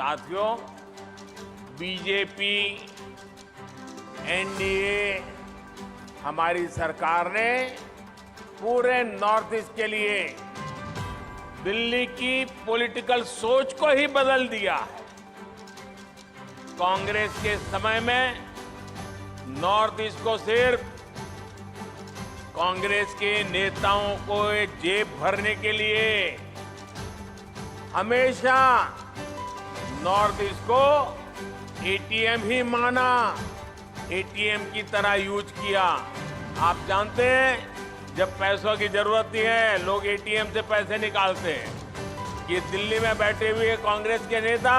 साथियों, BJP, NDA, हमारी सरकार ने पूरे नॉर्थ ईस्ट के लिए दिल्ली की पॉलिटिकल सोच को ही बदल दिया है। कांग्रेस के समय में नॉर्थ ईस्ट को सिर्फ कांग्रेस के नेताओं को जेब भरने के लिए हमेशा नॉर्थ ईस्ट को एटीएम ही माना, एटीएम की तरह यूज किया। आप जानते हैं, जब पैसों की जरूरत होती है लोग एटीएम से पैसे निकालते हैं। ये दिल्ली में बैठे हुए कांग्रेस के नेता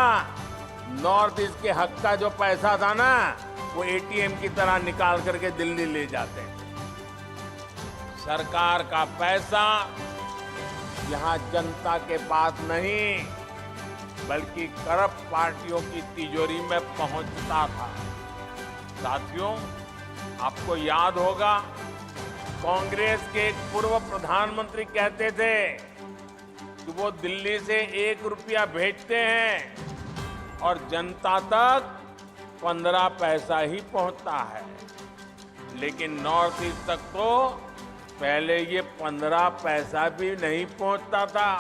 नॉर्थ ईस्ट के हक का जो पैसा था ना, वो एटीएम की तरह निकाल करके दिल्ली ले जाते हैं। सरकार का पैसा यहां जनता के पास नहीं, बल्कि करप्ट पार्टियों की तिजोरी में पहुंचता था। साथियों, आपको याद होगा, कांग्रेस के एक पूर्व प्रधानमंत्री कहते थे कि वो दिल्ली से 1 रुपया भेजते हैं और जनता तक 15 पैसा ही पहुंचता है। लेकिन नॉर्थ ईस्ट तक तो पहले ये 15 पैसा भी नहीं पहुंचता था।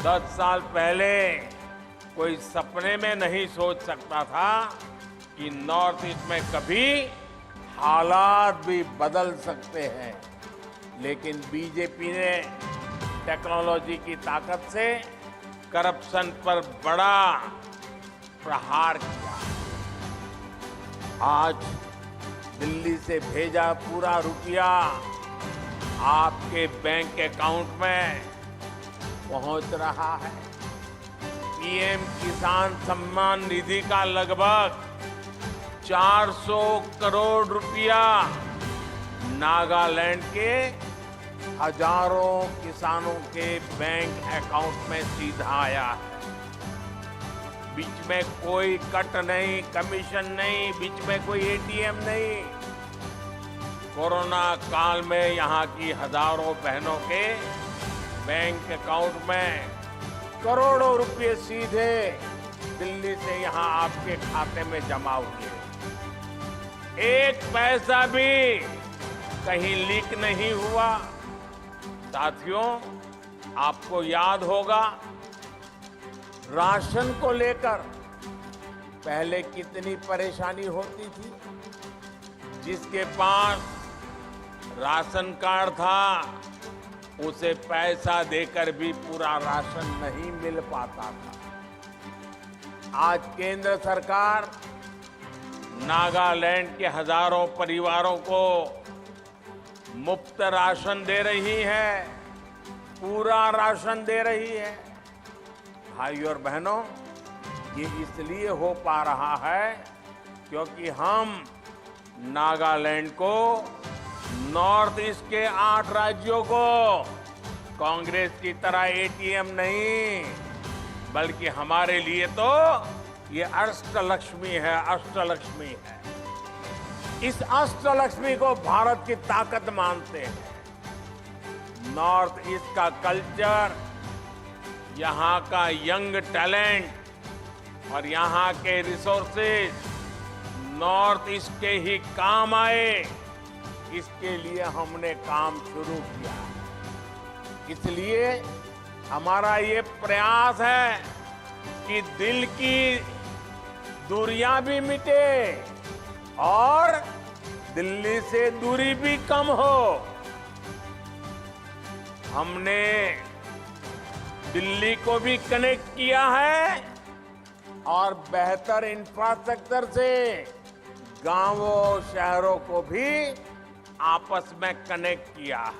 10 साल पहले कोई सपने में नहीं सोच सकता था कि नॉर्थ ईस्ट में कभी हालात भी बदल सकते हैं। लेकिन बीजेपी ने टेक्नोलॉजी की ताकत से करप्शन पर बड़ा प्रहार किया। आज दिल्ली से भेजा पूरा रुपया आपके बैंक अकाउंट में पहुंच रहा है। पीएम किसान सम्मान निधि का लगभग 400 करोड़ रुपया नागालैंड के हजारों किसानों के बैंक अकाउंट में सीधा आया है। बीच में कोई कट नहीं, कमीशन नहीं, बीच में कोई एटीएम नहीं। कोरोना काल में यहां की हजारों बहनों के बैंक अकाउंट में करोड़ों रुपए सीधे दिल्ली से यहां आपके खाते में जमा हुए। एक पैसा भी कहीं लीक नहीं हुआ। साथियों, आपको याद होगा, राशन को लेकर पहले कितनी परेशानी होती थी। जिसके पास राशन कार्ड था उसे पैसा देकर भी पूरा राशन नहीं मिल पाता था। आज केंद्र सरकार नागालैंड के हजारों परिवारों को मुफ्त राशन दे रही है, पूरा राशन दे रही है। भाई और बहनों, ये इसलिए हो पा रहा है क्योंकि हम नागालैंड को, नॉर्थ ईस्ट के 8 राज्यों को कांग्रेस की तरह एटीएम नहीं, बल्कि हमारे लिए तो ये अष्टलक्ष्मी है, अष्टलक्ष्मी है। इस अष्टलक्ष्मी को भारत की ताकत मानते हैं। नॉर्थ ईस्ट का कल्चर, यहाँ का यंग टैलेंट और यहाँ के रिसोर्सेज नॉर्थ ईस्ट के ही काम आए, इसके लिए हमने काम शुरू किया। इसलिए हमारा ये प्रयास है कि दिल की दूरियां भी मिटे और दिल्ली से दूरी भी कम हो। हमने दिल्ली को भी कनेक्ट किया है और बेहतर इंफ्रास्ट्रक्चर से गांवों, शहरों को भी आपस में कनेक्ट किया है।